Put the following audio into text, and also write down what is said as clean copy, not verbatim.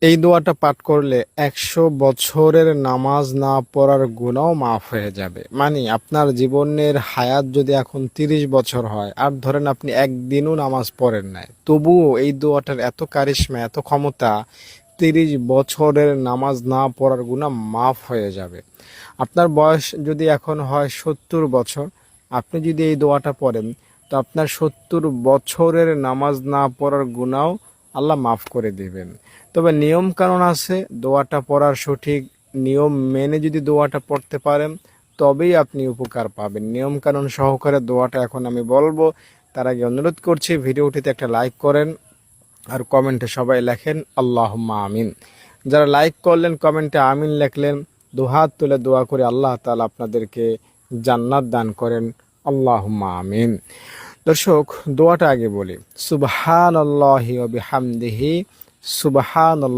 এই দোয়াটা পাঠ করলে ১০০ বছরের নামাজ না পড়ার গুনাহও মাফ হয়ে যাবে। মানে আপনার জীবনের হায়াত যদি এখন ৩০ বছর হয়, আর ধরেন আপনি একদিনও নামাজ পড়েন নাই, তবুও এই দোয়াটার এত কারিশমা, এত ক্ষমতা, ৩০ বছরের নামাজ না পড়ার গুনাহ মাফ হয়ে যাবে। আপনার বয়স যদি এখন হয় ৭০ বছর, আপনি যদি এই দোয়াটা পড়েন, তো আপনার ৭০ বছরের নামাজ না পড়ার গুনাহও আল্লাহ মাফ করে দিবেন। তবে নিয়ম কানুন আছে, দোয়াটা পড়ার সঠিক নিয়ম মেনে যদি দোয়াটা পড়তে পারেন, তবেই আপনি উপকার পাবেন। নিয়ম কানুন সহকারে দোয়াটা এখন আমি বলবো, তার আগে অনুরোধ করছি ভিডিওটিতে একটা লাইক করেন, আর কমেন্টে সবাই লেখেন আল্লাহুম্মা আমিন। যারা লাইক করলেন, কমেন্টে আমিন লেখলেন, দুহাত তুলে দোয়া করে আল্লাহ তাআলা আপনাদেরকে জান্নাত দান করেন। আল্লাহুম্মা আমিন। দর্শক, দোয়াটা আগে বলি। সুবহানাল্লাহি ওয়া বিহামদিহি, সুবহানাল্লাহ।